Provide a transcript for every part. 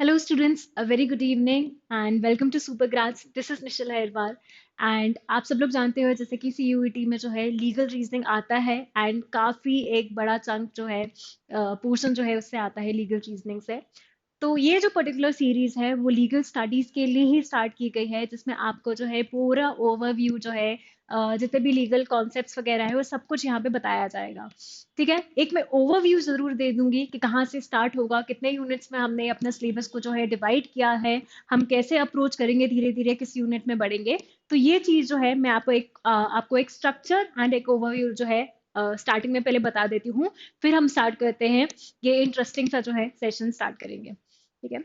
Hello, students. A very good evening and welcome to Super Grads. This is Nishal Airwal. And आप सब लोग जानते हो जैसे कि CUET में जो है लीगल रीजनिंग आता है एंड काफ़ी एक बड़ा चंक जो है पोर्शन जो है उससे आता है लीगल रीजनिंग से। तो ये जो पर्टिकुलर सीरीज है वो लीगल स्टडीज के लिए ही स्टार्ट की गई है जिसमें आपको जो है पूरा ओवरव्यू जो है जितने भी लीगल कॉन्सेप्ट्स वगैरह है वो सब कुछ यहाँ पे बताया जाएगा। ठीक है, एक मैं ओवरव्यू जरूर दे दूंगी कि कहाँ से स्टार्ट होगा, कितने यूनिट्स में हमने अपना सिलेबस को जो है डिवाइड किया है, हम कैसे अप्रोच करेंगे, धीरे धीरे किस यूनिट में बढ़ेंगे। तो ये चीज जो है मैं आपको एक स्ट्रक्चर एंड एक ओवरव्यू जो है स्टार्टिंग में पहले बता देती हूँ। फिर हम स्टार्ट करते हैं, ये इंटरेस्टिंग सा जो है सेशन स्टार्ट करेंगे। ठीक है,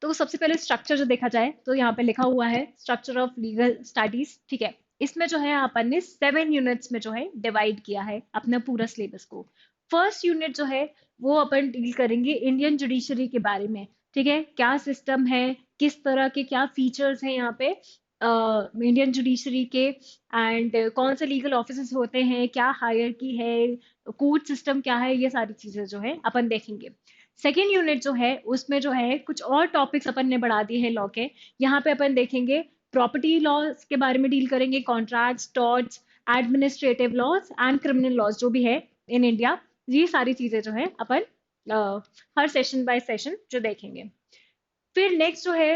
तो सबसे पहले स्ट्रक्चर जो देखा जाए तो यहाँ पे लिखा हुआ है स्ट्रक्चर ऑफ लीगल स्टडीज। ठीक है, इसमें जो है अपन ने 7 यूनिट्स में जो है डिवाइड किया है अपना पूरा सिलेबस को। फर्स्ट यूनिट जो है वो अपन डील करेंगे इंडियन जुडिशरी के बारे में। ठीक है, क्या सिस्टम है, किस तरह के क्या फीचर्स हैं यहाँ पे इंडियन जुडिशरी के, एंड कौन से लीगल ऑफिसर्स होते हैं, क्या हायरकी है, कोर्ट सिस्टम क्या है, ये सारी चीजें जो है अपन देखेंगे। सेकेंड यूनिट जो है उसमें जो है कुछ और टॉपिक्स अपन ने बढ़ा दिए हैं लॉ के। यहाँ पे अपन देखेंगे प्रॉपर्टी लॉज के बारे में डील करेंगे, contracts, torts, administrative laws and criminal laws जो भी है इन इंडिया। ये सारी चीजें जो है अपन हर सेशन बाय सेशन जो देखेंगे। फिर नेक्स्ट जो है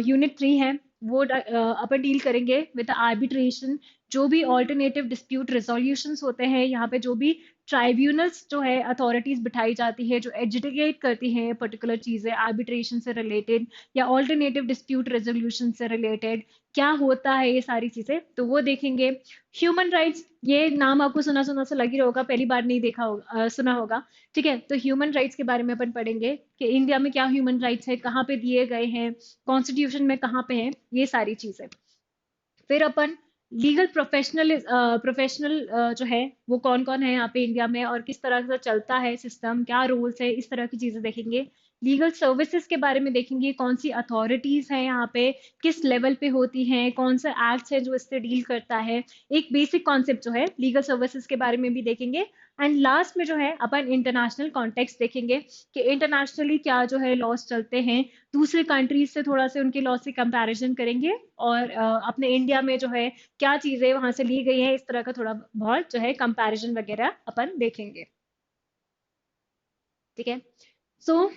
यूनिट 3 है, वो अपन डील करेंगे विद आर्बिट्रेशन। जो भी ऑल्टरनेटिव डिस्प्यूट रेजोल्यूशंस होते हैं, यहाँ पे जो भी ट्राइब्यूनल्स जो है अथॉरिटीज बिठाई जाती है जो एजुडिकेट करती हैं पर्टिकुलर चीजें आर्बिट्रेशन से रिलेटेड या ऑल्टरनेटिव डिस्प्यूट रेजोल्यूशन से रिलेटेड, क्या होता है ये सारी चीजें तो वो देखेंगे। ह्यूमन राइट्स, ये नाम आपको सुना सुना सा लग ही रहा होगा, पहली बार नहीं देखा होगा, सुना होगा। ठीक है, तो ह्यूमन राइट्स के बारे में अपन पढ़ेंगे कि इंडिया में क्या ह्यूमन राइट्स है, कहाँ पे दिए गए हैं, कॉन्स्टिट्यूशन में कहाँ पे हैं, ये सारी चीजें। फिर अपन लीगल प्रोफेशनल जो है वो कौन कौन है यहाँ पे इंडिया में और किस तरह से चलता है सिस्टम, क्या रूल्स है, इस तरह की चीजें देखेंगे। लीगल सर्विसेज के बारे में देखेंगे, कौन सी अथॉरिटीज हैं यहाँ पे, किस लेवल पे होती हैं, कौन सा एक्ट है जो इससे डील करता है। एक बेसिक कॉन्सेप्ट जो है लीगल सर्विसेज के बारे में भी देखेंगे। एंड लास्ट में जो है अपन इंटरनेशनल कॉन्टेक्स्ट देखेंगे कि इंटरनेशनली क्या जो है लॉज चलते हैं, दूसरे कंट्रीज से थोड़ा से उनके लॉ से कंपैरिजन करेंगे, और अपने इंडिया में जो है क्या चीजें वहां से ली गई हैं, इस तरह का थोड़ा बहुत जो है कंपैरिजन वगैरह अपन देखेंगे। ठीक है, सो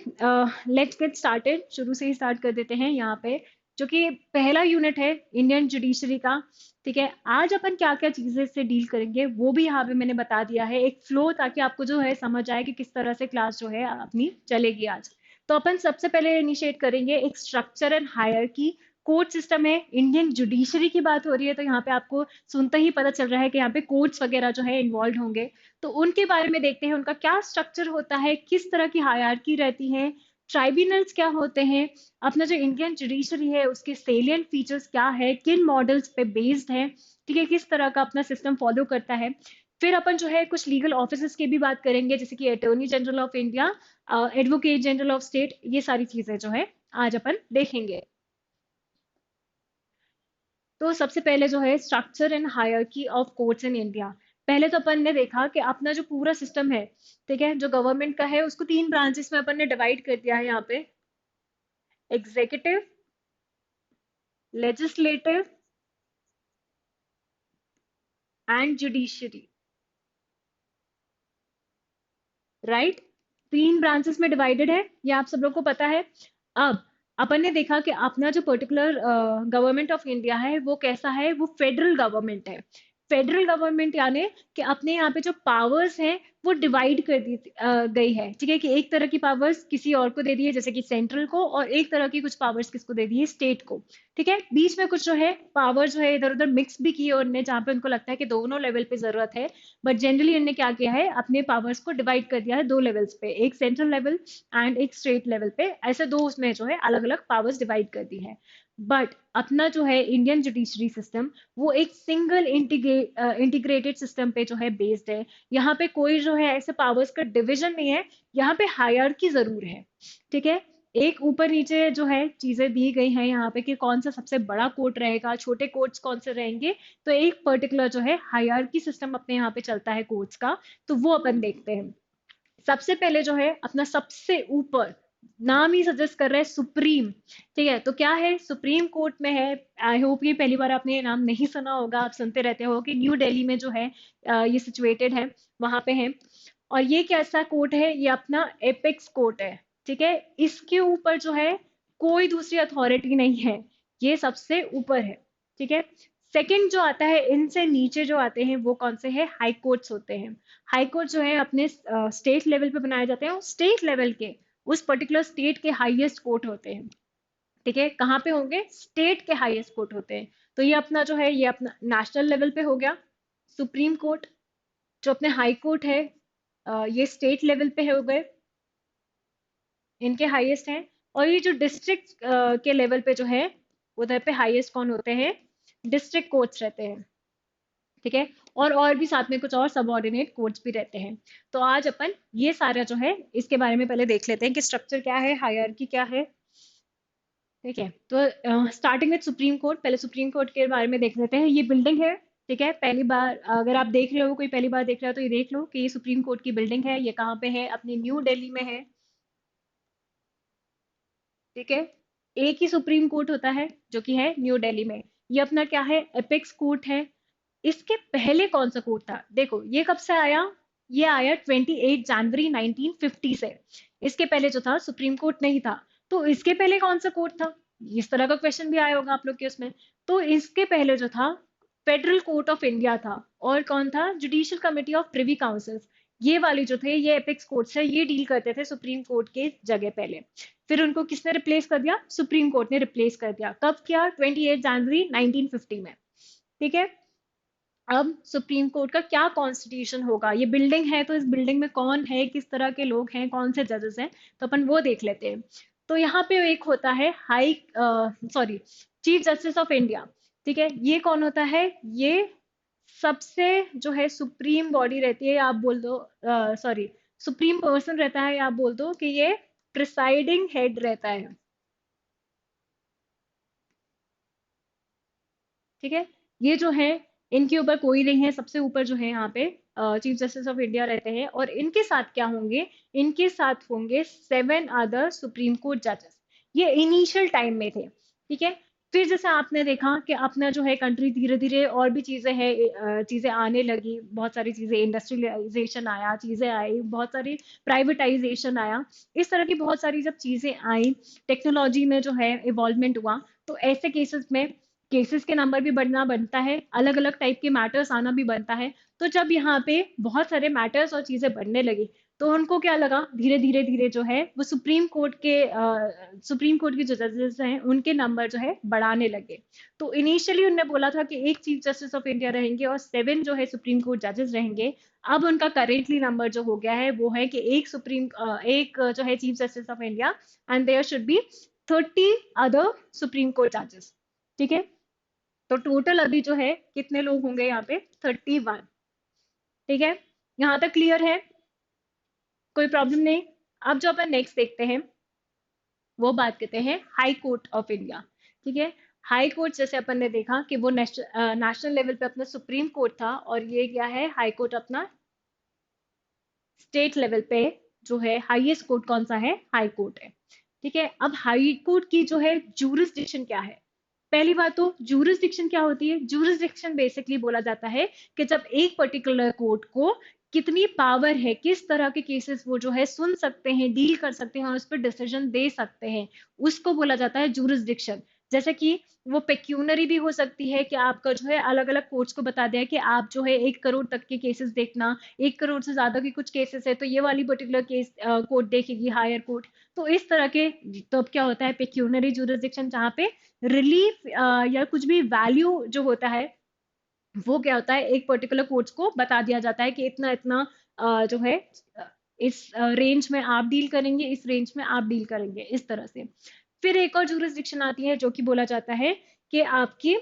लेट्स गेट स्टार्टेड, शुरू से ही स्टार्ट कर देते हैं यहाँ पे, जो कि पहला यूनिट है इंडियन जुडिशरी का। ठीक है, आज अपन क्या क्या चीजें से डील करेंगे वो भी यहाँ पे मैंने बता दिया है, एक फ्लो, ताकि आपको जो है समझ आए कि किस तरह से क्लास जो है अपनी चलेगी आज। तो अपन सबसे पहले इनिशिएट करेंगे एक structure and hierarchy. Court system है, इंडियन जुडिशरी की बात हो रही है तो यहाँ पे आपको सुनते ही पता चल रहा है कि यहाँ पे कोर्ट्स वगैरह जो है इन्वॉल्व होंगे। तो उनके बारे में देखते हैं, उनका क्या स्ट्रक्चर होता है, किस तरह की हायरार्की रहती है, ट्राइब्यूनल्स क्या होते हैं, अपना जो इंडियन जुडिशरी है उसके सेलियंट फीचर्स क्या है, किन मॉडल्स पे बेस्ड है, ठीक है, किस तरह का अपना सिस्टम फॉलो करता है। फिर अपन जो है कुछ लीगल ऑफिसर्स की भी बात करेंगे, जैसे कि attorney general of India, advocate general of state, ये सारी चीजें जो है आज अपन देखेंगे। तो सबसे पहले जो है structure and hierarchy of courts in India. पहले तो अपन ने देखा कि अपना जो पूरा सिस्टम है, ठीक है, जो गवर्नमेंट का है उसको 3 ब्रांचेस में अपन ने डिवाइड कर दिया है यहाँ पे, executive, legislative and judiciary. Right, 3 branches में डिवाइडेड है, ये आप सब लोग को पता है। अब अपन ने देखा कि अपना जो पर्टिकुलर गवर्नमेंट ऑफ इंडिया है वो कैसा है, वो फेडरल गवर्नमेंट है। फेडरल गवर्नमेंट यानी कि अपने यहाँ पे जो पावर्स हैं वो डिवाइड कर दी गई है। ठीक है, कि एक तरह की पावर्स किसी और को दे दी है जैसे कि सेंट्रल को, और एक तरह की कुछ पावर्स किसको दे दी है, स्टेट को। ठीक है, बीच में कुछ जो है पावर जो है इधर उधर मिक्स भी की है उनने, जहाँ पे उनको लगता है कि दोनों लेवल पे जरूरत है। बट जनरली इनने क्या किया है, अपने पावर्स को डिवाइड कर दिया है 2 लेवल्स पे, एक सेंट्रल लेवल एंड एक स्टेट लेवल पे, ऐसे दो उसमें जो है अलग अलग पावर्स डिवाइड कर दी है। बट अपना जो है इंडियन जुडिशरी सिस्टम वो एक सिंगल इंटीग्रेटेड सिस्टम पे जो है बेस्ड है। यहाँ पे कोई जो है ऐसे पावर्स का डिविजन नहीं है, यहाँ पे हायरार्की जरूर है। ठीक है, एक ऊपर नीचे जो है चीजें दी गई हैं यहाँ पे कि कौन सा सबसे बड़ा कोर्ट रहेगा, छोटे कोर्ट्स कौन से रहेंगे। तो एक पर्टिकुलर जो है हायरार्की सिस्टम अपने यहाँ पे चलता है कोर्ट्स का, तो वो अपन देखते हैं। सबसे पहले जो है अपना सबसे ऊपर नाम ही सजेस्ट कर रहा है सुप्रीम। ठीक है, तो क्या है, सुप्रीम कोर्ट में है। आई होप ये पहली बार आपने ये नाम नहीं सुना होगा, आप सुनते रहते हो कि न्यू दिल्ली में जो है ये सिचुएटेड है, वहां पे है। और ये कैसा कोर्ट है, ये अपना एपेक्स कोर्ट है। ठीक है, इसके ऊपर जो है कोई दूसरी अथॉरिटी नहीं है, ये सबसे ऊपर है। ठीक है, सेकंड जो आता है, इनसे नीचे जो आते हैं वो कौन से हैं, हाई कोर्ट्स होते हैं। हाई कोर्ट जो है अपने स्टेट लेवल पे बनाए जाते हैं, और स्टेट लेवल के उस पर्टिकुलर स्टेट के हाईएस्ट कोर्ट होते हैं। ठीक है, कहाँ पे होंगे, स्टेट के हाईएस्ट कोर्ट होते हैं। तो ये अपना जो है, ये अपना नेशनल लेवल पे हो गया सुप्रीम कोर्ट। जो अपने हाई कोर्ट है, ये स्टेट लेवल पे हो गए, इनके हाईएस्ट हैं। और ये जो डिस्ट्रिक्ट के लेवल पे जो है, उधर पे हाईएस्ट कौन होते हैं, डिस्ट्रिक्ट कोर्ट्स रहते हैं। ठीक है, और भी साथ में कुछ और सबऑर्डिनेट कोर्ट्स भी रहते हैं। तो आज अपन ये सारा जो है इसके बारे में पहले देख लेते हैं कि स्ट्रक्चर क्या है, हायरार्की क्या है। ठीक है, तो स्टार्टिंग विद सुप्रीम कोर्ट, पहले सुप्रीम कोर्ट के बारे में देख लेते हैं। ये बिल्डिंग है। ठीक है, पहली बार अगर आप देख रहे हो, कोई पहली बार देख रहा है तो ये देख लो कि ये सुप्रीम कोर्ट की बिल्डिंग है। ये कहाँ पे है, अपनी न्यू दिल्ली में है। ठीक है, एक ही सुप्रीम कोर्ट होता है जो कि है न्यू दिल्ली में। ये अपना क्या है, एपेक्स कोर्ट है। इसके पहले कौन सा कोर्ट था, देखो ये कब से आया, ये आया 28 जनवरी 1950 से। इसके पहले जो था सुप्रीम कोर्ट नहीं था। तो इसके पहले कौन सा कोर्ट था, इस तरह का क्वेश्चन भी आया होगा आप लोग के उसमें। तो इसके पहले जो था फेडरल कोर्ट ऑफ इंडिया था। और कौन था, judicial committee of privy council. ये वाले जो थे, ये एपेक्स कोर्ट्स है, ये डील करते थे सुप्रीम कोर्ट के जगह पहले। फिर उनको किसने रिप्लेस कर दिया, सुप्रीम कोर्ट ने रिप्लेस कर दिया। कब किया, 28 जनवरी 1950 में। ठीक है, अब सुप्रीम कोर्ट का क्या कॉन्स्टिट्यूशन होगा, ये बिल्डिंग है तो इस बिल्डिंग में कौन है, किस तरह के लोग हैं, कौन से जजेस हैं, तो अपन वो देख लेते हैं। तो यहाँ पे एक होता है high sorry chief justice of India. ठीक है, ये कौन होता है, ये सबसे जो है सुप्रीम बॉडी रहती है, आप बोल दो सॉरी सुप्रीम पर्सन रहता है, आप बोल दो कि ये प्रिसाइडिंग हेड रहता है। ठीक है, ये जो है इनके ऊपर कोई नहीं है, सबसे ऊपर जो है यहाँ पे चीफ जस्टिस ऑफ इंडिया रहते हैं। और इनके साथ क्या होंगे, इनके साथ होंगे 7 अदर सुप्रीम कोर्ट जजेस। ये इनिशियल टाइम में थे। ठीक है, फिर जैसे आपने देखा कि अपना जो है कंट्री धीरे धीरे और भी चीजें हैं, चीजें आने लगी, बहुत सारी चीजें, इंडस्ट्रियलाइजेशन आया, चीजें आई, बहुत सारी प्राइवेटाइजेशन आया। इस तरह की बहुत सारी जब चीजें आई, टेक्नोलॉजी में जो है इवॉल्वमेंट हुआ, तो ऐसे केसेस में केसेस के नंबर भी बढ़ना बनता है, अलग अलग टाइप के मैटर्स आना भी बनता है। तो जब यहाँ पे बहुत सारे मैटर्स और चीजें बढ़ने लगी, तो उनको क्या लगा, धीरे धीरे धीरे जो है वो सुप्रीम कोर्ट के जो जजेस हैं उनके नंबर जो है बढ़ाने लगे। तो इनिशियली उनने बोला था कि एक चीफ जस्टिस ऑफ इंडिया रहेंगे और 7 जो है सुप्रीम कोर्ट जजेस रहेंगे। अब उनका करेंटली नंबर जो हो गया है वो है कि एक जो है chief justice of India, and there should be 30 other supreme court जजेस। ठीक है, तो टोटल अभी जो है कितने लोग होंगे यहाँ पे, 31। ठीक है, यहाँ तक क्लियर है, कोई प्रॉब्लम नहीं। अब जो अपन नेक्स्ट देखते हैं, वो बात करते हैं हाई कोर्ट ऑफ इंडिया। ठीक है, हाई कोर्ट जैसे अपन ने देखा कि वो नेशनल लेवल पे अपना सुप्रीम कोर्ट था, और ये क्या है, हाई कोर्ट अपना स्टेट लेवल पे जो है हाईएस्ट कोर्ट कौन सा है, हाई कोर्ट है। ठीक है, अब हाई कोर्ट की जो है जूरिसडिक्शन क्या है। पहली बात तो जूरिसडिक्शन क्या होती है, जूरिसडिक्शन बेसिकली बोला जाता है कि जब एक पर्टिकुलर कोर्ट को कितनी पावर है, किस तरह के केसेस वो जो है सुन सकते हैं, डील कर सकते हैं और उस पर डिसीजन दे सकते हैं, उसको बोला जाता है जूरिसडिक्शन। जैसे कि वो पेक्यूनरी भी हो सकती है कि आपका जो है अलग अलग कोर्ट्स को बता दिया कि आप जो है 1 करोड़ तक के केसेस देखना, 1 करोड़ से ज्यादा की कुछ केसेस है तो ये वाली पर्टिकुलर केस कोर्ट देखेगी, हायर कोर्ट। तो इस तरह के, तो अब क्या होता है पेक्यूनरी जुरिसडिक्शन, जहाँ पे रिलीफ या कुछ भी वैल्यू जो होता है, वो क्या होता है एक पर्टिकुलर कोर्ट्स को बता दिया जाता है कि इतना इतना जो है अ, इस रेंज में आप डील करेंगे, इस रेंज में आप डील करेंगे, इस तरह से। फिर एक और जुरिसडिक्शन आती है जो कि बोला जाता है कि आपकी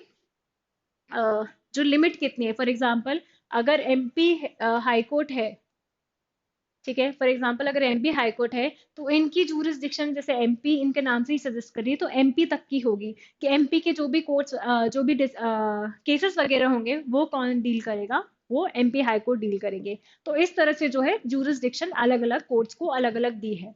जो लिमिट कितनी है। फॉर एग्जांपल, अगर एमपी हाई कोर्ट है, ठीक है, फॉर एग्जांपल अगर एमपी हाई कोर्ट है, तो इनकी जूरिसडिक्शन जैसे एमपी इनके नाम से ही सजेस्ट कर रही है, तो एमपी तक की होगी कि एमपी के जो भी कोर्ट्स जो भी केसेस वगैरह होंगे वो कौन डील करेगा, वो एमपी हाई कोर्ट डील करेंगे। तो इस तरह से जो है जूरिसडिक्शन अलग अलग कोर्ट्स को अलग अलग दी है।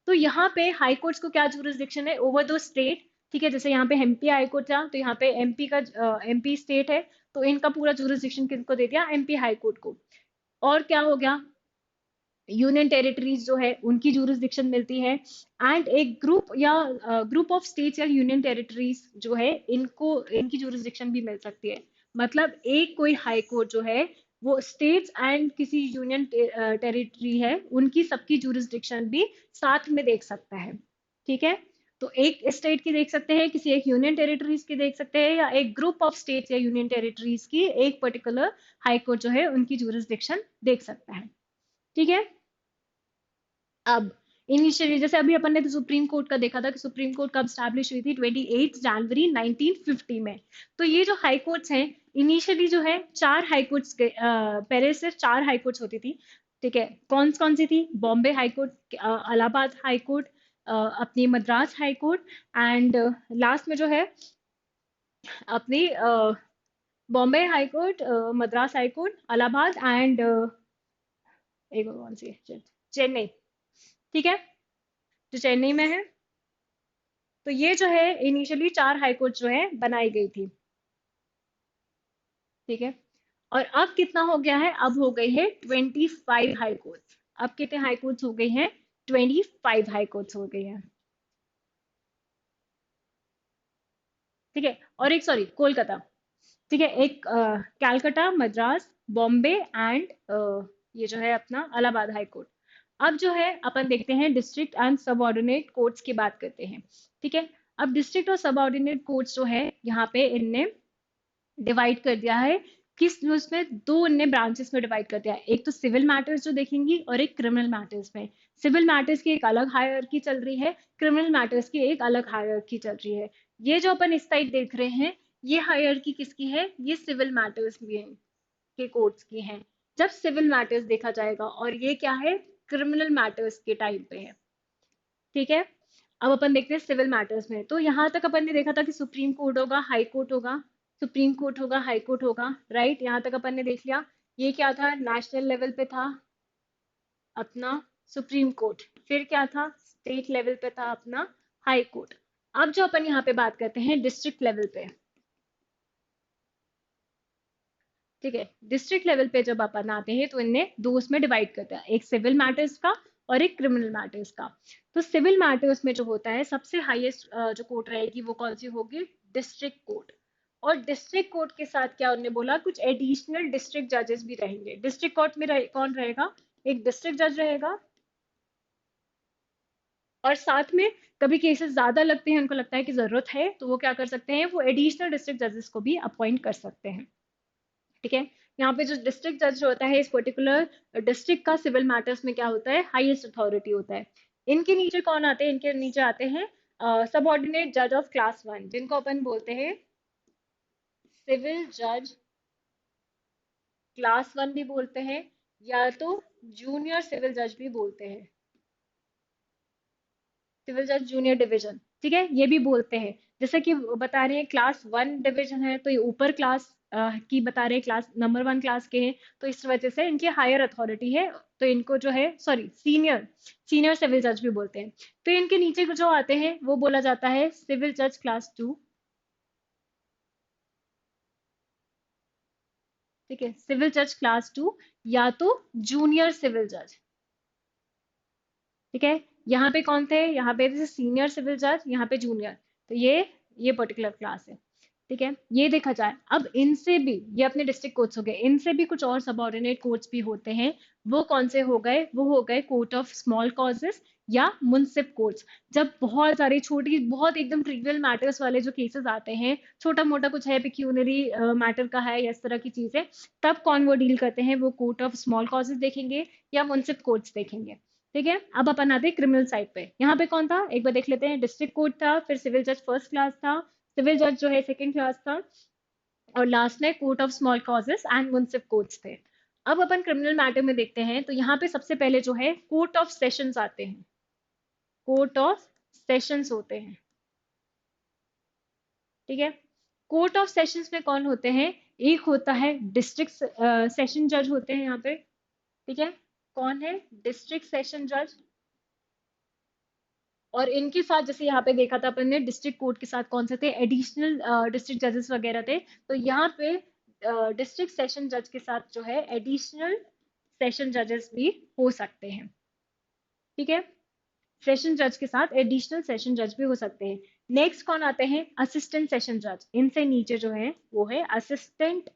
तो यहाँ पे हाई कोर्ट्स को क्या जुरिस्डिक्शन है ओवर द स्टेट, ठीक है। जैसे यहाँ पे एमपी हाई कोर्ट था, तो यहाँ पे एमपी का एमपी स्टेट है, तो इनका पूरा जुरिस्डिक्शन किसको दे दिया, एमपी हाई कोर्ट को। और क्या हो गया, यूनियन टेरिटरीज जो है उनकी जुरिस्डिक्शन मिलती है। एंड एक ग्रुप या ग्रुप ऑफ स्टेट्स या यूनियन टेरिटरीज जो है इनको इनकी जुरिस्डिक्शन भी मिल सकती है। मतलब एक कोई हाई कोर्ट जो है वो स्टेट्स एंड किसी यूनियन टेरिटरी है उनकी सबकी जुरिस्डिक्शन भी साथ में देख सकता है, ठीक है। तो एक स्टेट की देख सकते हैं, किसी एक यूनियन टेरिटरीज की देख सकते हैं, या एक ग्रुप ऑफ स्टेट्स या यूनियन टेरिटरीज की एक पर्टिकुलर हाई कोर्ट जो है उनकी जुरिस्डिक्शन देख सकता है, ठीक है। अब इनिशियली जैसे अभी अपन ने तो सुप्रीम कोर्ट का देखा था कि सुप्रीम कोर्ट कब स्टैब्लिश हुई थी, 28 जनवरी 1950 में। तो ये जो हाई कोर्ट्स हैं, इनिशियली जो है चार हाई कोर्ट्स पहले सिर्फ चार हाई कोर्ट्स होती थी, ठीक है। कौन कौन सी थी, Bombay high court, Allahabad high court, अपनी Madras high court, and last में जो है अपनी Bombay high court, Madras high court, Allahabad and एक और कौन सी है? चेन्नई, ठीक है, जो चेन्नई में है। तो ये जो है इनिशियली चार हाई कोर्ट जो है बनाई गई थी, ठीक है। और अब कितना हो गया है, अब हो गई है 25 हाई कोर्ट। अब कितने हाई कोर्ट्स हो गई हैं, 25 हाई कोर्ट्स हो गई हैं, ठीक है। और एक सॉरी कोलकाता, ठीक है, एक कैलकाटा, मद्रास, बॉम्बे एंड ये जो है अपना इलाहाबाद हाई कोर्ट। अब जो है अपन देखते हैं डिस्ट्रिक्ट एंड सबऑर्डिनेट कोर्ट्स की बात करते हैं, ठीक है। अब डिस्ट्रिक्ट और सबऑर्डिनेट कोर्ट्स जो है यहाँ पे इनने डिवाइड कर दिया है, किस उसमें दो इनने ब्रांचेस में डिवाइड कर दिया है, एक तो सिविल मैटर्स जो देखेंगी और एक क्रिमिनल मैटर्स में। सिविल मैटर्स की एक अलग हायरार्की चल रही है, क्रिमिनल मैटर्स की एक अलग हायरार्की चल रही है। ये जो अपन इस साइड देख रहे हैं, ये हायरार्की किसकी है, ये सिविल मैटर्स के कोर्ट्स की है, जब सिविल मैटर्स देखा जाएगा। और ये क्या है, क्रिमिनल मैटर्स के टाइम पे है, ठीक है। अब अपन देखते हैं सिविल मैटर्स में, तो यहाँ तक अपन ने देखा था कि सुप्रीम कोर्ट होगा, हाई कोर्ट होगा, सुप्रीम कोर्ट होगा, हाई कोर्ट होगा, राइट। यहाँ तक अपन ने देख लिया। ये क्या था, नेशनल लेवल पे था अपना सुप्रीम कोर्ट, फिर क्या था, स्टेट लेवल पे था अपना हाई कोर्ट। अब जो अपन यहाँ पे बात करते हैं डिस्ट्रिक्ट लेवल पे, ठीक है। डिस्ट्रिक्ट लेवल पे जब अपन आते हैं तो इनने दो उसमें डिवाइड करते हैं, एक सिविल मैटर्स का और एक क्रिमिनल मैटर्स का। तो सिविल मैटर्स में जो होता है सबसे हाईएस्ट जो कोर्ट रहेगी वो कौन सी होगी, डिस्ट्रिक्ट कोर्ट। और डिस्ट्रिक्ट कोर्ट के साथ क्या उन्होंने बोला, कुछ एडिशनल डिस्ट्रिक्ट जजेस भी रहेंगे। डिस्ट्रिक्ट कोर्ट में कौन रहेगा, एक डिस्ट्रिक्ट जज रहेगा, और साथ में कभी केसेस ज्यादा लगते हैं, उनको लगता है कि जरूरत है, तो वो क्या कर सकते हैं, वो एडिशनल डिस्ट्रिक्ट जजेस को भी अपॉइंट कर सकते हैं, ठीक है। यहाँ पे जो डिस्ट्रिक्ट जज होता है इस पर्टिकुलर डिस्ट्रिक्ट का सिविल मैटर्स में क्या होता है, हाईएस्ट अथॉरिटी होता है। इनके नीचे कौन आते हैं, इनके नीचे आते हैं सबऑर्डिनेट जज ऑफ क्लास वन, जिनको अपन बोलते हैं सिविल जज क्लास वन भी बोलते हैं, या तो जूनियर सिविल जज भी बोलते हैं, सिविल जज जूनियर डिवीजन, ठीक है, ये भी बोलते हैं। जैसे कि वो बता रहे हैं क्लास वन डिवीजन है, तो ये ऊपर क्लास की बता रहे हैं, क्लास नंबर वन क्लास के हैं, तो इस वजह से इनकी हायर अथॉरिटी है, तो इनको जो है सॉरी सीनियर सीनियर सिविल जज भी बोलते हैं। तो इनके नीचे जो आते हैं वो बोला जाता है सिविल जज क्लास टू, ठीक है, सिविल जज क्लास टू, या तो जूनियर सिविल जज, ठीक है। यहाँ पे कौन थे, यहाँ पे जैसे सीनियर सिविल जज, यहाँ पे जूनियर, तो ये पर्टिकुलर क्लास है, ठीक है। ये देखा जाए, अब इनसे भी, ये अपने डिस्ट्रिक्ट कोर्ट्स हो गए, इनसे भी कुछ और सबऑर्डिनेट कोर्ट्स भी होते हैं। वो कौन से हो गए, वो हो गए कोर्ट ऑफ स्मॉल कॉजेस या मुंसिप कोर्ट्स। जब बहुत सारे छोटी बहुत एकदम ट्रिवियल मैटर्स वाले जो केसेस आते हैं, छोटा मोटा कुछ है, पिक्यूनरी मैटर का है या इस तरह की चीजें, तब कौन वो डील करते हैं, वो कोर्ट ऑफ स्मॉल कॉजेस देखेंगे या मुंसिप कोर्ट्स देखेंगे, ठीक है। अब अपन आते हैं क्रिमिनल साइड पे, यहाँ पे कौन था एक बार देख लेते हैं, डिस्ट्रिक्ट कोर्ट था, फिर सिविल जज फर्स्ट क्लास था, सिविल जज जो है सेकंड क्लास था, और लास्ट में court of small causes and Munsif courts थे। अब अपन क्रिमिनल मैटर में देखते हैं, तो यहाँ पे सबसे पहले जो है कोर्ट ऑफ सेशंस आते हैं, कोर्ट ऑफ सेशंस होते हैं, ठीक है। कोर्ट ऑफ सेशंस में कौन होते हैं, एक होता है डिस्ट्रिक्ट सेशन जज होते हैं यहाँ पे, ठीक है। कौन है, डिस्ट्रिक्ट सेशन जज, और इनके साथ जैसे यहाँ पे देखा था अपन ने डिस्ट्रिक्ट कोर्ट के साथ कौन से थे, एडिशनल डिस्ट्रिक्ट जजेस वगैरह थे। तो यहाँ पे डिस्ट्रिक्ट सेशन जज के साथ जो है एडिशनल सेशन जजेस भी हो सकते हैं। ठीक है, सेशन जज के साथ एडिशनल सेशन जज भी हो सकते हैं। नेक्स्ट कौन आते हैं, असिस्टेंट सेशन जज। इनसे नीचे जो है वो है असिस्टेंट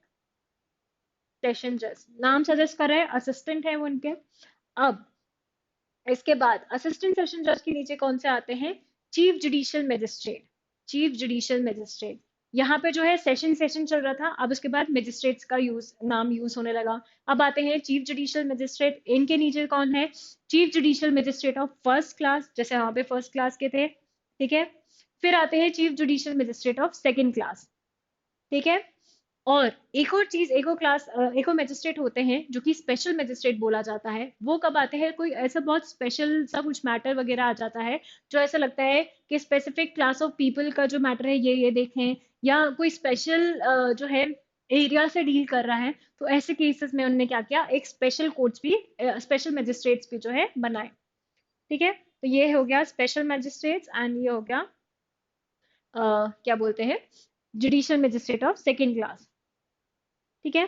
सेशन जज, नाम सजेस्ट कर रहे हैं असिस्टेंट है वो उनके। अब इसके बाद असिस्टेंट सेशन जज के नीचे कौन से आते हैं, chief judicial magistrate. Chief judicial magistrate, यहाँ पे जो है सेशन सेशन चल रहा था, अब उसके बाद मजिस्ट्रेट्स का नाम यूज होने लगा। अब आते हैं चीफ जुडिशियल मजिस्ट्रेट, इनके नीचे कौन है, chief judicial magistrate of first class, जैसे यहाँ पे फर्स्ट क्लास के थे। ठीक है, फिर आते हैं chief judicial magistrate of second class. ठीक है, और एक और चीज, एक और मैजिस्ट्रेट होते हैं जो कि स्पेशल मैजिस्ट्रेट बोला जाता है। वो कब आते हैं, कोई ऐसा बहुत स्पेशल सा कुछ मैटर वगैरह आ जाता है जो ऐसा लगता है कि स्पेसिफिक क्लास ऑफ पीपल का जो मैटर है ये देखें, या कोई स्पेशल जो है एरिया से डील कर रहा है, तो ऐसे केसेस में उन्होंने क्या किया, एक स्पेशल कोर्ट्स भी, स्पेशल मैजिस्ट्रेट्स भी जो है बनाए। ठीक है, तो ये हो गया स्पेशल मैजिस्ट्रेट्स, एंड ये हो गया क्या बोलते हैं, judicial magistrate of second class. ठीक है,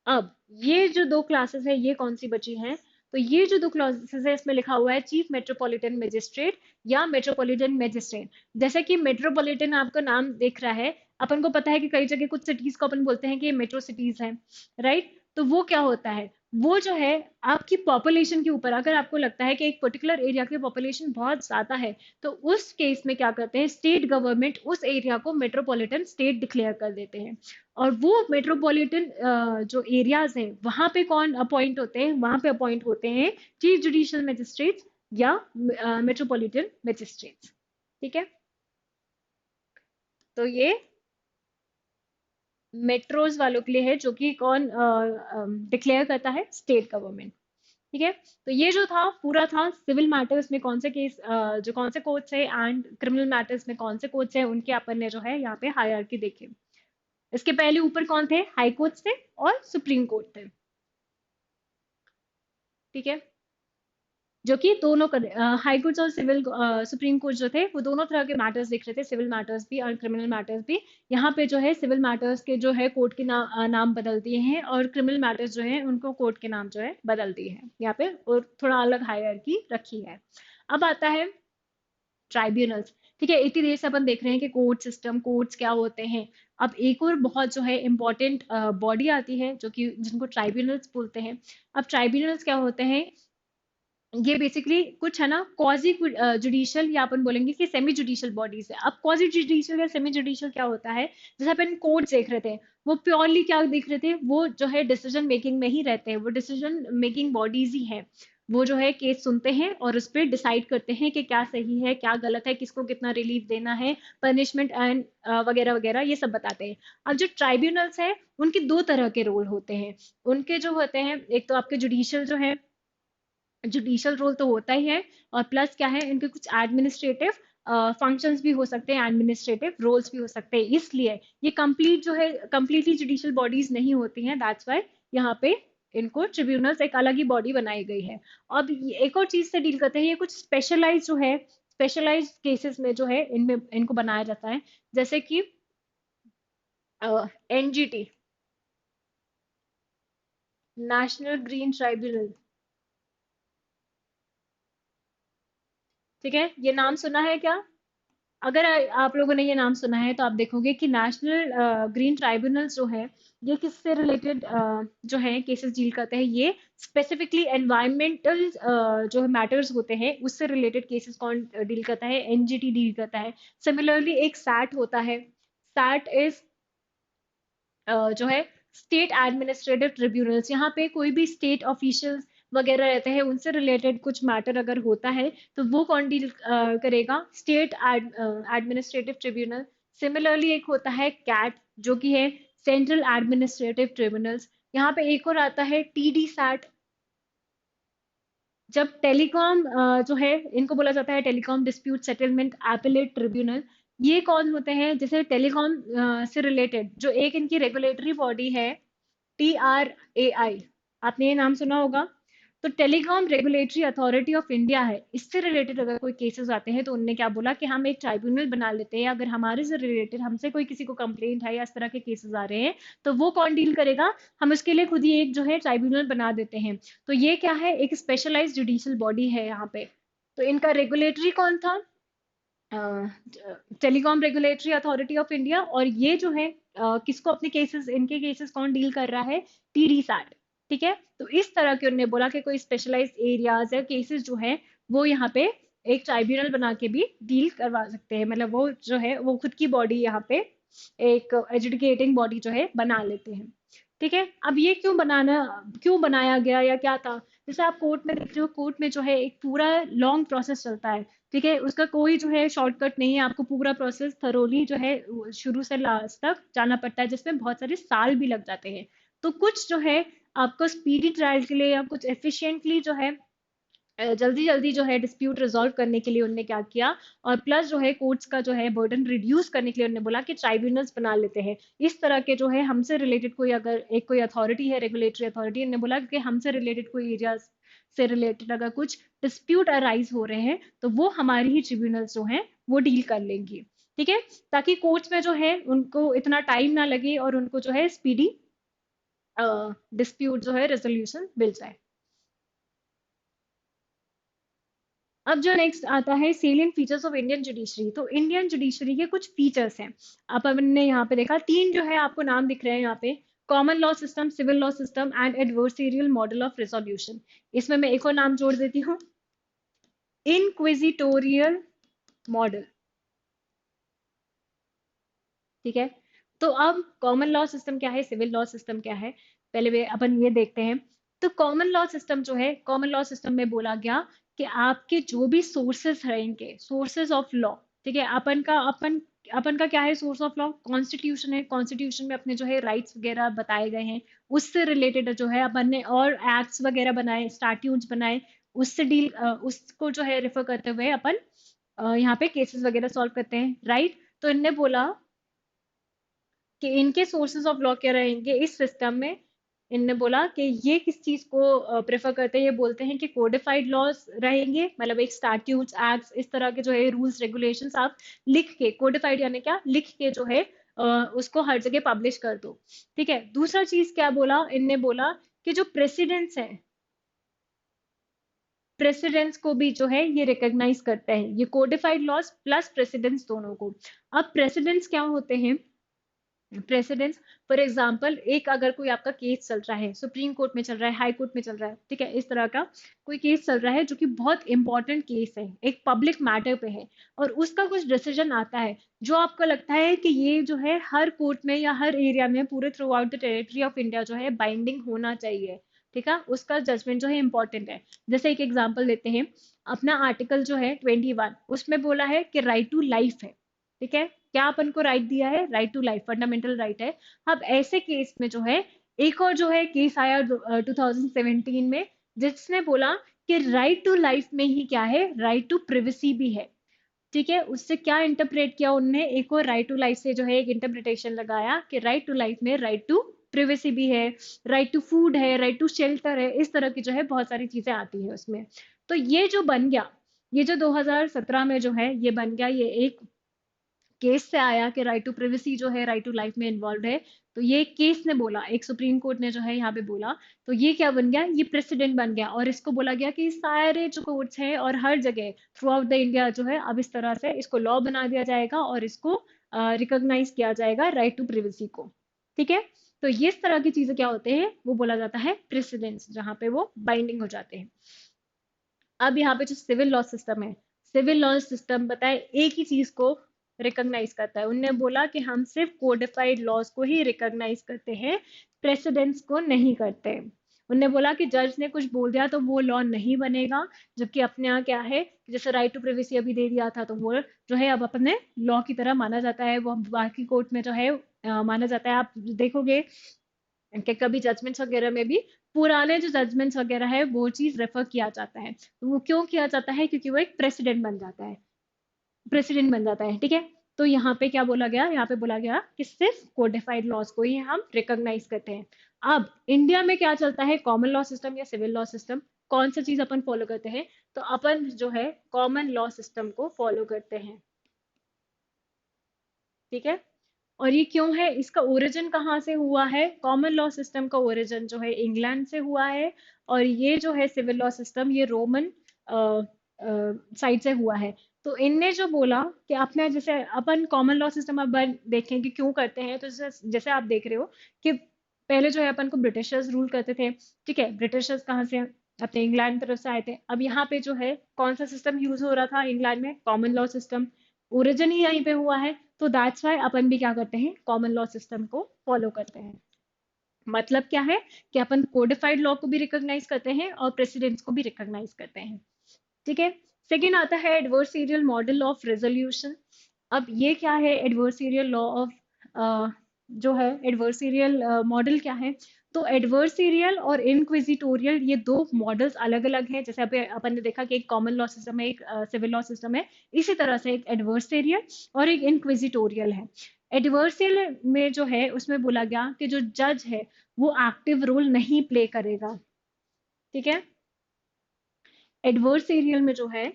अब ये जो दो क्लासेस है ये कौन सी बची हैं, तो ये जो दो क्लासेस है इसमें लिखा हुआ है चीफ मेट्रोपॉलिटन मजिस्ट्रेट या मेट्रोपॉलिटन मजिस्ट्रेट। जैसे कि मेट्रोपॉलिटन आपका नाम दिख रहा है, अपन को पता है कि कई जगह कुछ सिटीज को अपन बोलते हैं कि ये मेट्रो सिटीज हैं, राइट। तो वो क्या होता है, वो जो है आपकी पॉपुलेशन के ऊपर, अगर आपको लगता है कि एक पर्टिकुलर एरिया की पॉपुलेशन बहुत ज्यादा है, तो उस केस में क्या करते हैं, स्टेट गवर्नमेंट उस एरिया को मेट्रोपॉलिटन स्टेट डिक्लेयर कर देते हैं। और वो मेट्रोपॉलिटन जो एरियाज हैं वहां पे कौन अपॉइंट होते हैं, वहां पे अपॉइंट होते हैं चीफ जुडिशियल मजिस्ट्रेट्स या मेट्रोपॉलिटन मजिस्ट्रेट्स। ठीक है, तो ये मेट्रोज वालों के लिए है, जो कि कौन डिक्लेयर करता है, स्टेट गवर्नमेंट। ठीक है, तो ये जो था पूरा था सिविल मैटर्स में कौन से केस, जो कौन से कोर्ट्स है, एंड क्रिमिनल मैटर्स में कौन से कोर्ट्स है, उनके अपन ने जो है यहाँ पे हायरार्की देखी। इसके पहले ऊपर कौन थे, हाई कोर्ट्स थे और सुप्रीम कोर्ट थे। ठीक है, जो कि दोनों हाई कोर्ट्स और सिविल सुप्रीम कोर्ट जो थे वो दोनों तरह के मैटर्स देख रहे थे, सिविल मैटर्स भी और क्रिमिनल मैटर्स भी। यहाँ पे जो है सिविल मैटर्स के जो है कोर्ट के नाम बदल दिए हैं, और क्रिमिनल मैटर्स जो है उनको कोर्ट के नाम जो है बदल दिए हैं यहाँ पे, और थोड़ा अलग हायरार्की रखी है। अब आता है ट्राइब्यूनल्स। ठीक है, इतनी देर से अपन देख रहे हैं कि कोर्ट सिस्टम, कोर्ट्स क्या होते हैं। अब एक और बहुत जो है इम्पोर्टेंट बॉडी आती है जो कि जिनको ट्राइब्यूनल्स बोलते हैं। अब ट्राइब्यूनल्स क्या होते हैं, ये बेसिकली कुछ है ना क्वाजी जुडिशियल, या अपन बोलेंगे कि सेमी जुडिशियल बॉडीज है। अब क्वाजी जुडिशियल या सेमी जुडिशियल क्या होता है, जैसे अपन कोर्ट देख रहे थे, वो प्योरली क्या देख रहे थे, वो जो है डिसीजन मेकिंग में ही रहते हैं, वो डिसीजन मेकिंग बॉडीज ही हैं। वो जो है केस सुनते हैं और उस पर डिसाइड करते हैं कि क्या सही है क्या गलत है, किसको कितना रिलीफ देना है, पनिशमेंट एंड वगैरह वगैरह ये सब बताते हैं। अब जो ट्राइब्यूनल्स है उनके दो तरह के रोल होते हैं। उनके जो होते हैं, एक तो आपके जुडिशियल जो है, जुडिशियल रोल तो होता ही है, और प्लस क्या है, इनके कुछ एडमिनिस्ट्रेटिव फंक्शंस भी हो सकते हैं, एडमिनिस्ट्रेटिव रोल्स भी हो सकते हैं। इसलिए ये कंप्लीट जो है, कंप्लीटली जुडिशियल बॉडीज नहीं होती हैं, दैट्स वाई यहाँ पे इनको ट्रिब्यूनल्स एक अलग ही बॉडी बनाई गई है। अब एक और चीज से डील करते हैं, ये कुछ स्पेशलाइज जो है, स्पेशलाइज केसेस में जो है इनमें इनको बनाया जाता है, जैसे कि एनजीटी, नेशनल ग्रीन ट्राइब्यूनल। ठीक है, ये नाम सुना है क्या, अगर आप लोगों ने ये नाम सुना है तो आप देखोगे कि नेशनल ग्रीन ट्राइब्यूनल्स जो है ये किससे रिलेटेड जो है केसेस डील करते हैं, ये स्पेसिफिकली एनवायरमेंटल जो मैटर्स होते हैं उससे रिलेटेड केसेस कौन डील करता है, एनजीटी डील करता है। सिमिलरली एक सैट होता है, सैट इज जो है स्टेट एडमिनिस्ट्रेटिव ट्रिब्यूनल्स। यहाँ पे कोई भी स्टेट ऑफिशियल्स वगैरह रहते हैं, उनसे रिलेटेड कुछ मैटर अगर होता है तो वो कौन डील करेगा, स्टेट एडमिनिस्ट्रेटिव ट्रिब्यूनल। सिमिलरली एक होता है कैट, जो कि है सेंट्रल एडमिनिस्ट्रेटिव ट्रिब्यूनल्स। यहाँ पे एक और आता है टीडी सैट। जब टेलीकॉम जो है, इनको बोला जाता है telecom dispute settlement appellate tribunal. ये कौन होते हैं, जैसे टेलीकॉम से रिलेटेड जो एक इनकी रेगुलेटरी बॉडी है, TRAI, आपने ये नाम सुना होगा। तो telecom regulatory authority of India है, इससे रिलेटेड अगर कोई केसेस आते हैं तो उनने क्या बोला कि हम एक ट्राइब्यूनल बना लेते हैं, अगर हमारे से रिलेटेड हमसे कोई किसी को कंप्लेंट है या इस तरह के केसेस आ रहे हैं तो वो कौन डील करेगा, हम उसके लिए खुद ही एक जो है ट्राइब्यूनल बना देते हैं। तो ये क्या है, एक स्पेशलाइज्ड जुडिशियल बॉडी है यहाँ पे। तो इनका रेगुलेटरी कौन था, telecom regulatory authority of India. और ये जो है किसको अपने केसेस, इनके केसेस कौन डील कर रहा है, टीडी सैट। ठीक है, तो इस तरह के उन्होंने बोला कि कोई स्पेशलाइज्ड एरियाज या केसेस जो है वो यहाँ पे एक ट्राइब्यूनल बना के भी डील करवा सकते हैं, मतलब वो जो है वो खुद की बॉडी यहाँ पे एक एजुकेटिंग बॉडी जो है बना लेते हैं। ठीक है, अब ये क्यों बनाया गया या क्या था, जैसे आप कोर्ट में देख रहे हो, कोर्ट में जो है एक पूरा लॉन्ग प्रोसेस चलता है। ठीक है, उसका कोई जो है शॉर्टकट नहीं है, आपको पूरा प्रोसेस थरोली जो है शुरू से लास्ट तक जाना पड़ता है, जिसमें बहुत सारे साल भी लग जाते हैं। तो कुछ जो है आपको स्पीडी ट्रायल के लिए या कुछ एफिशिएंटली जो है जल्दी जल्दी जो है डिस्प्यूट रिजॉल्व करने के लिए उन्होंने क्या किया, और प्लस जो है कोर्ट्स का जो है बर्डन रिड्यूस करने के लिए उन्होंने बोला कि ट्राइब्यूनल्स बना लेते हैं। इस तरह के जो है हमसे रिलेटेड कोई, अगर एक कोई अथॉरिटी है रेगुलेटरी अथॉरिटी, उन्होंने बोला कि हमसे रिलेटेड कोई एरिया से रिलेटेड अगर कुछ डिस्प्यूट अराइज हो रहे हैं तो वो हमारी ही ट्रिब्यूनल्स जो हैं वो डील कर लेंगी। ठीक है, ताकि कोर्ट्स में जो है उनको इतना टाइम ना लगे और उनको जो है स्पीडी डिस्प्यूट जो है रेजोल्यूशन मिल जाए। अब जो नेक्स्ट आता है salient features of Indian judiciary, तो इंडियन जुडिशरी के कुछ फीचर्स हैं। आप हमने यहाँ पे देखा तीन जो है आपको नाम दिख रहे हैं यहाँ पे, common law system, civil law system and adversarial model of resolution. इसमें मैं एक और नाम जोड़ देती हूँ, इनक्विजिटोरियल मॉडल। ठीक है, तो अब कॉमन लॉ सिस्टम क्या है, सिविल लॉ सिस्टम क्या है, पहले अपन ये देखते हैं। तो कॉमन लॉ सिस्टम जो है, कॉमन लॉ सिस्टम में बोला गया कि आपके जो भी सोर्सेस रहेंगे, सोर्सेस ऑफ लॉ। ठीक है, अपन का क्या है सोर्स ऑफ लॉ, कॉन्स्टिट्यूशन है, कॉन्स्टिट्यूशन में अपने जो है राइट्स वगैरह बताए गए हैं, उससे रिलेटेड जो है अपन ने और एक्ट्स वगैरह बनाए, स्टैट्यूट्स बनाए, उससे उसको जो है रेफर करते हुए अपन यहाँ पे केसेस वगैरह सॉल्व करते हैं, राइट। तो इनने बोला कि इनके सोर्सेज ऑफ लॉ क्या रहेंगे इस सिस्टम में। इनने बोला कि ये किस चीज को प्रेफर करते हैं, ये बोलते हैं कि कोडिफाइड लॉज रहेंगे, मतलब एक स्टैट्यूट्स एक्ट्स इस तरह के जो है रूल्स रेगुलेशंस आप लिख के, कोडिफाइड यानी क्या, लिख के जो है उसको हर जगह पब्लिश कर दो। ठीक है, दूसरा चीज क्या बोला, इनने बोला कि जो प्रेसिडेंट्स हैं, प्रेसिडेंट्स को भी जो है ये रिकॉग्नाइज करते हैं, ये कोडिफाइड लॉज प्लस प्रेसिडेंट्स दोनों को। अब प्रेसिडेंट्स क्या होते हैं, प्रेसिडेंट्स, फॉर एग्जाम्पल एक अगर कोई आपका केस चल रहा है, सुप्रीम कोर्ट में चल रहा है, हाई कोर्ट में चल रहा है, ठीक है, इस तरह का कोई केस चल रहा है जो कि बहुत इंपॉर्टेंट केस है, एक पब्लिक मैटर पे है, और उसका कुछ डिसीजन आता है जो आपको लगता है कि ये जो है हर कोर्ट में या हर एरिया में पूरे through out the territory of India जो है बाइंडिंग होना चाहिए। ठीक है, उसका जजमेंट जो है इंपॉर्टेंट है। जैसे एक एग्जाम्पल लेते हैं, अपना आर्टिकल जो है 21, उसमें बोला है कि राइट टू लाइफ है। ठीक है, क्या अपन को राइट दिया है, right to life fundamental right है। अब ऐसे केस में जो है एक और जो है केस आया 2017 में, जिसने बोला कि राइट टू लाइफ में ही क्या है, राइट टू प्रिवेसी भी है। ठीक है, उससे क्या इंटरप्रेट किया उनने, एक और राइट टू लाइफ से जो है एक इंटरप्रिटेशन लगाया कि राइट टू लाइफ में राइट टू प्रिवेसी भी है, राइट टू फूड है, राइट टू शेल्टर है, इस तरह की जो है बहुत सारी चीजें आती है उसमें। तो ये जो बन गया, ये जो 2017 में जो है ये बन गया, ये एक केस से आया कि राइट टू प्रिवेसी जो है राइट टू लाइफ में इन्वॉल्व है। तो ये केस ने बोला, एक सुप्रीम कोर्ट ने जो है यहाँ पे बोला, तो ये क्या बन गया, ये प्रेसिडेंट बन गया, और इसको बोला गया कि सारे जो कोर्ट्स हैं और हर जगह थ्रू आउट द इंडिया जो है अब इस तरह से इसको लॉ बना दिया जाएगा और इसको रिकॉग्नाइज किया जाएगा राइट टू प्रिवेसी को। ठीक है, तो ये इस तरह की चीजें क्या होते हैं वो बोला जाता है प्रेसिडेंट्स, जहाँ पे वो बाइंडिंग हो जाते हैं। अब यहाँ पे जो सिविल लॉ सिस्टम है, सिविल लॉ सिस्टम बताए एक ही चीज को रिकॉग्नाइज करता है, उनने बोला कि हम सिर्फ कोडिफाइड लॉज को ही रिकॉग्नाइज करते हैं, प्रेसिडेंट्स को नहीं करते। उनने बोला कि जज ने कुछ बोल दिया तो वो लॉ नहीं बनेगा, जबकि अपने यहाँ क्या है कि जैसे राइट टू प्रिवेसी अभी दे दिया था तो वो जो है अब अपने लॉ की तरह माना जाता है, वो बाकी कोर्ट में जो है माना जाता है। आप देखोगे कि कभी जजमेंट्स वगैरह में भी पुराने जो जजमेंट्स वगैरह है वो चीज रेफर किया जाता है, तो वो क्यों किया जाता है, क्योंकि वो एक प्रेसिडेंट बन जाता है, प्रेसिडेंट बन जाता है। ठीक है, तो यहाँ पे क्या बोला गया, यहाँ पे बोला गया कि सिर्फ कोडिफाइड लॉज को ही हम रिकॉग्नाइज करते हैं। अब इंडिया में क्या चलता है, कॉमन लॉ सिस्टम या सिविल लॉ सिस्टम, कौन सा चीज अपन फॉलो करते हैं? तो अपन जो है कॉमन लॉ सिस्टम को फॉलो करते हैं। ठीक है। और ये क्यों है, इसका ओरिजिन कहाँ से हुआ है? कॉमन लॉ सिस्टम का ओरिजिन जो है इंग्लैंड से हुआ है, और ये जो है सिविल लॉ सिस्टम ये रोमन साइड से हुआ है। तो इनने जो बोला कि अपने जैसे अपन कॉमन लॉ सिस्टम अपन देखें कि क्यों करते हैं, तो जैसे जैसे आप देख रहे हो कि पहले जो है अपन को ब्रिटिशर्स रूल करते थे। ठीक है, ब्रिटिशर्स कहाँ से? अपने इंग्लैंड तरफ से आए थे। अब यहाँ पे जो है कौन सा सिस्टम यूज हो रहा था इंग्लैंड में? Common law system. ओरिजिन ही यहीं पे हुआ है, तो दैट्स वाई अपन भी क्या करते हैं, कॉमन लॉ सिस्टम को फॉलो करते हैं। मतलब क्या है कि अपन कोडिफाइड लॉ को भी रिकॉग्नाइज करते हैं और प्रेसिडेंट्स को भी रिकॉग्नाइज करते हैं। ठीक है। सेकेंड आता है एडवर्सेरियल मॉडल ऑफ रेजोल्यूशन। अब ये क्या है एडवर्सेरियल लॉ ऑफ, जो है एडवर्सेरियल मॉडल क्या है? तो एडवर्सेरियल और इनक्विजिटोरियल ये दो मॉडल्स अलग अलग हैं। जैसे अभी अपन ने देखा कि एक कॉमन लॉ सिस्टम है, एक सिविल लॉ सिस्टम है। इसी तरह से एक एडवर्सेरियल और एक इनक्विजिटोरियल है। एडवर्सेरियल में जो है उसमें बोला गया कि जो जज है वो एक्टिव रोल नहीं प्ले करेगा। ठीक है। एडवर्सेरियल में जो है,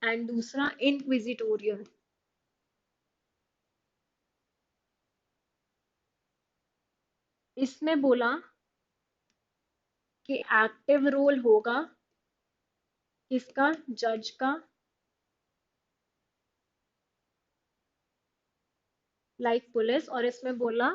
एंड दूसरा इंक्विजिटोरियल, इसमें बोला कि एक्टिव रोल होगा किसका? जज का। Like police. और इसमें बोला,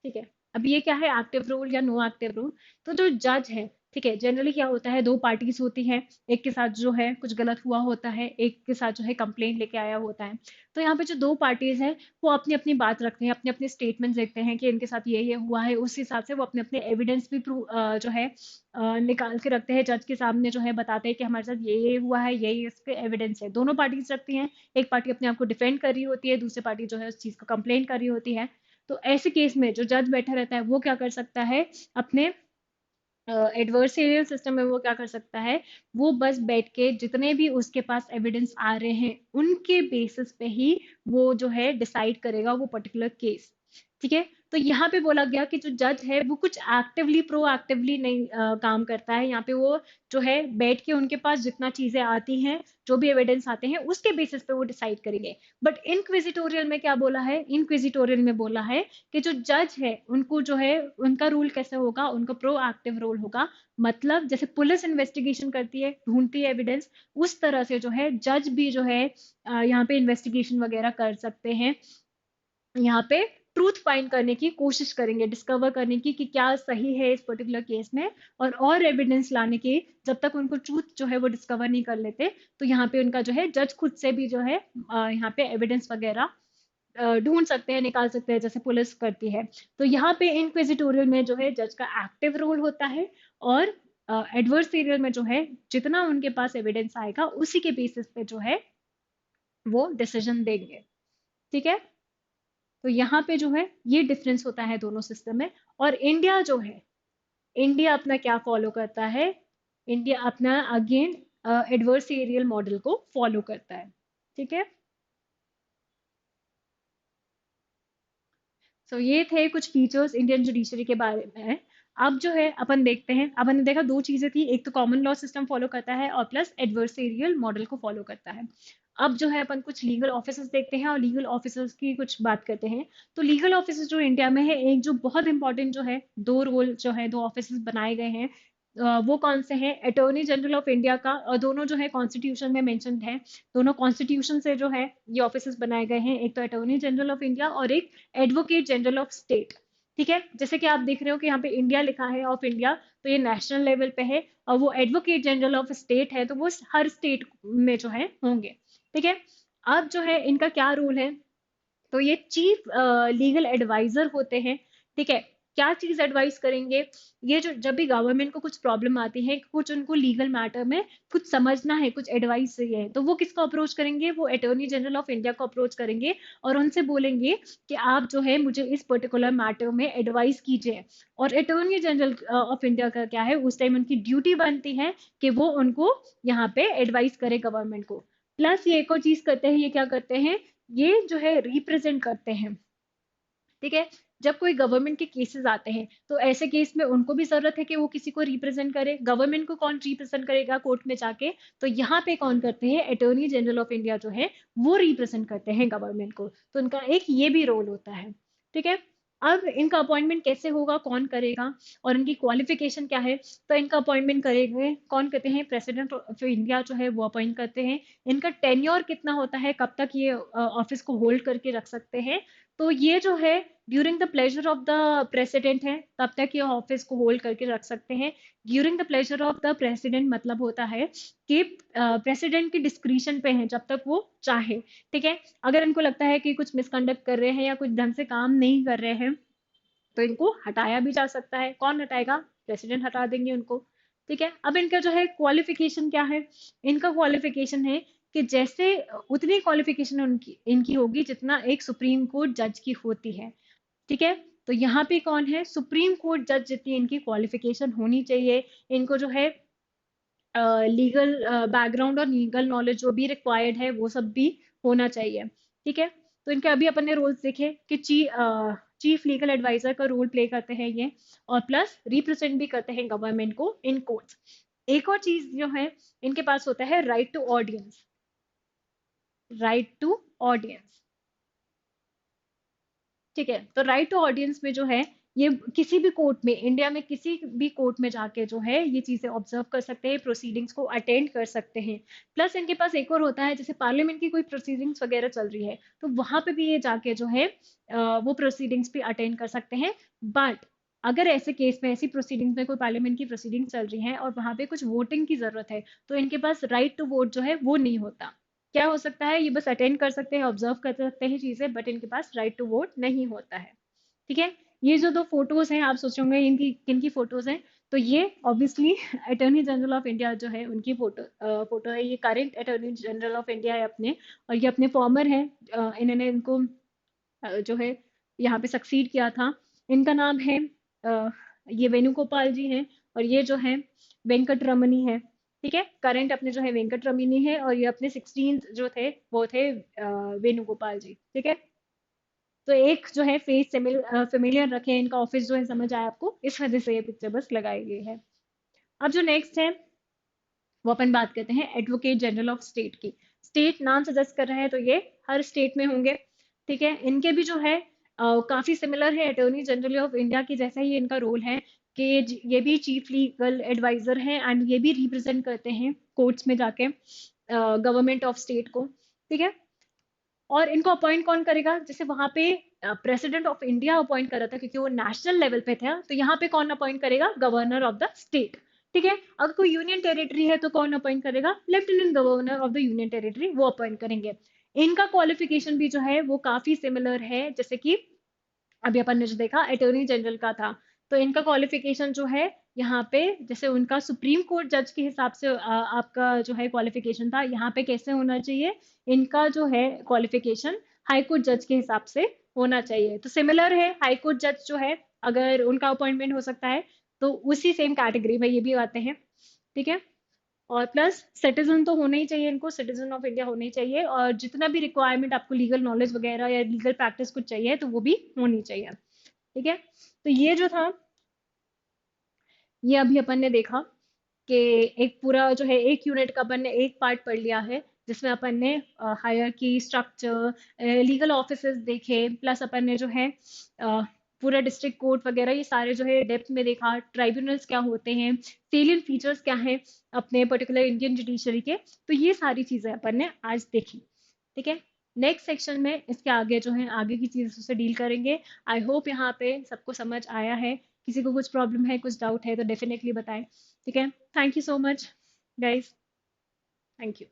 ठीक है, अब ये क्या है एक्टिव रोल या नो एक्टिव रोल? तो जो जज है, ठीक है, जनरली क्या होता है, दो पार्टीज होती हैं। एक के साथ जो है कुछ गलत हुआ होता है, एक के साथ जो है कंप्लेंट लेके आया होता है। तो यहाँ पे जो दो पार्टीज हैं वो अपनी अपनी बात रखते हैं, अपने अपने स्टेटमेंट देते हैं कि इनके साथ ये हुआ है। उस हिसाब से वो अपने अपने एविडेंस भी जो है निकाल के रखते हैं, जज के सामने जो है बताते हैं कि हमारे साथ ये हुआ है, यही इसके एविडेंस है। दोनों पार्टीज रखती हैं। एक पार्टी अपने आप को डिफेंड कर रही होती है, दूसरी पार्टी जो है उस चीज को कंप्लेंट कर रही होती है। तो ऐसे केस में जो जज बैठा रहता है वो क्या कर सकता है, अपने एडवर्सेरियल सिस्टम में वो क्या कर सकता है, वो बस बैठ के जितने भी उसके पास एविडेंस आ रहे हैं उनके बेसिस पे ही वो जो है डिसाइड करेगा वो पर्टिकुलर केस। ठीक है। तो यहाँ पे बोला गया कि जो जज है वो कुछ एक्टिवली प्रोएक्टिवली नहीं काम करता है। यहाँ पे वो जो है बैठ के उनके पास जितना चीजें आती हैं, जो भी एविडेंस आते हैं उसके बेसिस पे वो डिसाइड करेंगे। बट इनक्विजिटोरियल में क्या बोला है? इनक्विजिटोरियल में बोला है कि जो जज है उनको जो है उनका रूल कैसे होगा, उनका प्रोएक्टिव रोल होगा। मतलब जैसे पुलिस इन्वेस्टिगेशन करती है, ढूंढती है एविडेंस, उस तरह से जो है जज भी जो है यहाँ पे इन्वेस्टिगेशन वगैरह कर सकते हैं। यहाँ पे ट्रूथ फाइंड करने की कोशिश करेंगे, डिस्कवर करने की कि क्या सही है इस पर्टिकुलर केस में, और एविडेंस लाने की। जब तक उनको ट्रूथ जो है वो डिस्कवर नहीं कर लेते, तो यहाँ पे उनका जो है जज खुद से भी जो है यहाँ पे एविडेंस वगैरह ढूंढ सकते हैं, निकाल सकते हैं, जैसे पुलिस करती है। तो यहाँ पे इंक्विजिटोरियल में जो है जज का एक्टिव रोल होता है, और एडवर्सेरियल में जो है जितना उनके पास एविडेंस आएगा उसी के बेसिस पे जो है वो डिसीजन देंगे। ठीक है। तो यहाँ पे जो है ये डिफरेंस होता है दोनों सिस्टम में। और इंडिया जो है, इंडिया अपना क्या फॉलो करता है? इंडिया अपना अगेन एडवर्सेरियल मॉडल को फॉलो करता है। ठीक है। सो ये थे कुछ फीचर्स इंडियन जुडिशरी के बारे में। अब जो है अपन देखते हैं, अपन ने देखा दो चीजें थी, एक तो कॉमन लॉ सिस्टम फॉलो करता है और प्लस एडवर्सेरियल मॉडल को फॉलो करता है। अब जो है अपन कुछ लीगल ऑफिसर्स देखते हैं और लीगल ऑफिसर्स की कुछ बात करते हैं। तो लीगल ऑफिसर्स जो इंडिया में है, एक जो बहुत इंपॉर्टेंट जो है, दो रोल जो है, दो ऑफिसर्स बनाए गए हैं। वो कौन से हैं? अटॉर्नी जनरल ऑफ इंडिया का, और दोनों जो है कॉन्स्टिट्यूशन में मेंशन्ड है। दोनों कॉन्स्टिट्यूशन से जो है ये ऑफिसर्स बनाए गए हैं, एक तो अटॉर्नी जनरल ऑफ इंडिया और एक एडवोकेट जनरल ऑफ स्टेट। ठीक है। जैसे कि आप देख रहे हो कि यहाँ पे इंडिया लिखा है, ऑफ इंडिया, तो ये नेशनल लेवल पे है। और वो एडवोकेट जनरल ऑफ स्टेट है, तो वो हर स्टेट में जो है होंगे। ठीक है। अब जो है इनका क्या रूल है? तो ये चीफ लीगल एडवाइजर होते हैं। ठीक है। क्या चीज एडवाइस करेंगे? ये जो जब भी गवर्नमेंट को कुछ प्रॉब्लम आती है, कुछ उनको लीगल मैटर में कुछ समझना है, कुछ एडवाइस चाहिए है, तो वो किसको अप्रोच करेंगे? वो अटॉर्नी जनरल ऑफ इंडिया को अप्रोच करेंगे और उनसे बोलेंगे कि आप जो है मुझे इस पर्टिकुलर मैटर में एडवाइस कीजिए। और अटॉर्नी जनरल ऑफ इंडिया का क्या है, उस टाइम उनकी ड्यूटी बनती है कि वो उनको यहाँ पे एडवाइस करे गवर्नमेंट को। प्लस ये एक और चीज करते हैं, ये क्या करते हैं ये जो है रिप्रेजेंट करते हैं। ठीक है। जब कोई गवर्नमेंट के केसेस आते हैं तो ऐसे केस में उनको भी जरूरत है कि वो किसी को रिप्रेजेंट करे। गवर्नमेंट को कौन रिप्रेजेंट करेगा कोर्ट में जाके? तो यहाँ पे कौन करते हैं? अटॉर्नी जनरल ऑफ इंडिया जो है वो रिप्रेजेंट करते हैं गवर्नमेंट को। तो उनका एक ये भी रोल होता है। ठीक है। अब इनका अपॉइंटमेंट कैसे होगा, कौन करेगा और इनकी क्वालिफिकेशन क्या है? तो इनका अपॉइंटमेंट करेंगे कौन करते हैं? प्रेसिडेंट ऑफ इंडिया जो है वो अपॉइंट करते हैं। इनका टेन्योर कितना होता है, कब तक ये ऑफिस को होल्ड करके रख सकते हैं? तो ये जो है during the pleasure of the president है, तब तक ये ऑफिस को होल्ड करके रख सकते हैं। During the pleasure of the president मतलब होता है कि प्रेसिडेंट की डिस्क्रिशन पे है जब तक वो चाहे। ठीक है। अगर इनको लगता है कि कुछ मिसकंडक्ट कर रहे हैं या कुछ ढंग से काम नहीं कर रहे हैं तो इनको हटाया भी जा सकता है। कौन हटाएगा? प्रेसिडेंट हटा देंगे उनको। ठीक है। अब इनका जो है क्वालिफिकेशन क्या है? इनका क्वालिफिकेशन है कि जैसे उतनी क्वालिफिकेशन उनकी इनकी होगी जितना एक सुप्रीम कोर्ट जज की होती है। ठीक है। तो यहाँ पे कौन है? सुप्रीम कोर्ट जज जितनी इनकी क्वालिफिकेशन होनी चाहिए। इनको जो है लीगल बैकग्राउंड और लीगल नॉलेज जो भी रिक्वायर्ड है वो सब भी होना चाहिए। ठीक है। तो इनके अभी अपन ने रोल्स देखे कि चीफ लीगल एडवाइजर का रोल प्ले करते हैं ये, और प्लस रिप्रेजेंट भी करते हैं गवर्नमेंट को इन कोर्ट्स। एक और चीज जो है इनके पास होता है right to audience. Right to audience. ठीक है। तो राइट टू ऑडियंस में जो है ये किसी भी कोर्ट में, इंडिया में किसी भी कोर्ट में जाके जो है ये चीजें ऑब्जर्व कर सकते हैं, प्रोसीडिंग्स को अटेंड कर सकते हैं। प्लस इनके पास एक और होता है, जैसे पार्लियामेंट की कोई प्रोसीडिंग्स वगैरह चल रही है तो वहां पे भी ये जाके जो है वो प्रोसीडिंग्स भी अटेंड कर सकते हैं। बट अगर ऐसे केस में, ऐसी प्रोसीडिंग्स में, कोई पार्लियामेंट की प्रोसीडिंग चल रही है और वहां पे कुछ वोटिंग की जरूरत है तो इनके पास राइट टू वोट जो है वो नहीं होता। क्या हो सकता है? ये बस अटेंड कर सकते हैं, ऑब्जर्व कर सकते हैं चीजें, बट इनके पास राइट टू वोट नहीं होता है। ठीक है। ये जो दो फोटोज हैं आप सोच होंगे इनकी किनकी फोटोज हैं। तो ये obviously attorney general of India जो है उनकी फोटो है। ये current attorney general of India है अपने, और ये अपने फॉर्मर हैं। इन्होंने इनको जो है यहाँ पे सक्सीड किया था। इनका नाम है ये वेणुगोपाल जी हैं, और ये जो है वेंकट रमनी है। ठीक है। करंट अपने जो है वेंकट रमनी है, और ये अपने 16 जो थे वो थे वेणुगोपाल जी। ठीक है। तो एक जो है फेस फेमिलियर रखे, इनका ऑफिस जो है समझ आया आपको, इस वजह से ये पिक्चर बस लगाई गई है। अब जो नेक्स्ट है वो अपन बात करते हैं एडवोकेट जनरल ऑफ स्टेट की। स्टेट नाम सजेस्ट कर रहे हैं तो ये हर स्टेट में होंगे। ठीक है। इनके भी जो है काफी सिमिलर है अटॉर्नी जनरल ऑफ इंडिया की जैसा ही इनका रोल है कि ये भी चीफ लीगल एडवाइजर हैं एंड ये भी रिप्रेजेंट करते हैं कोर्ट्स में जाके गवर्नमेंट ऑफ स्टेट को। ठीक है। और इनको अपॉइंट कौन करेगा? जैसे वहां पे प्रेसिडेंट ऑफ इंडिया अपॉइंट कर रहा था क्योंकि वो नेशनल लेवल पे था, तो यहाँ पे कौन अपॉइंट करेगा? Governor of the state. ठीक है। अगर कोई यूनियन टेरिटरी है तो कौन अपॉइंट करेगा? Lieutenant governor of the union territory वो अपॉइंट करेंगे। इनका क्वालिफिकेशन भी जो है वो काफी सिमिलर है, जैसे कि अभी अपन ने जो देखा अटॉर्नी जनरल का था। तो इनका क्वालिफिकेशन जो है यहाँ पे, जैसे उनका सुप्रीम कोर्ट जज के हिसाब से आपका जो है क्वालिफिकेशन था, यहाँ पे कैसे होना चाहिए? इनका जो है क्वालिफिकेशन हाई कोर्ट जज के हिसाब से होना चाहिए। तो सिमिलर है। हाई कोर्ट जज जो है अगर उनका अपॉइंटमेंट हो सकता है तो उसी सेम कैटेगरी में ये भी आते हैं। ठीक है। और प्लस सिटीजन तो होना ही चाहिए, इनको सिटीजन ऑफ इंडिया होना ही चाहिए, और जितना भी रिक्वायरमेंट आपको लीगल नॉलेज वगैरह या लीगल प्रैक्टिस कुछ चाहिए तो वो भी होनी चाहिए। ठीक है। तो ये जो था ये अभी अपन ने देखा कि एक पूरा जो है एक यूनिट का अपन ने एक पार्ट पढ़ लिया है, जिसमें अपन ने हायरार्की, स्ट्रक्चर, लीगल ऑफिसेज देखे, प्लस अपन ने जो है पूरा डिस्ट्रिक्ट कोर्ट वगैरह ये सारे जो है डेप्थ में देखा, ट्राइब्यूनल्स क्या होते हैं, सेलियंट फीचर्स क्या हैं अपने पर्टिकुलर इंडियन जुडिशरी के। तो ये सारी चीजें अपन ने आज देखी। ठीक है। नेक्स्ट सेक्शन में इसके आगे जो है आगे की चीजों से डील करेंगे। आई होप यहाँ पे सबको समझ आया है। किसी को कुछ प्रॉब्लम है, कुछ डाउट है तो डेफिनेटली बताएं। ठीक है। Thank you so much guys. Thank you.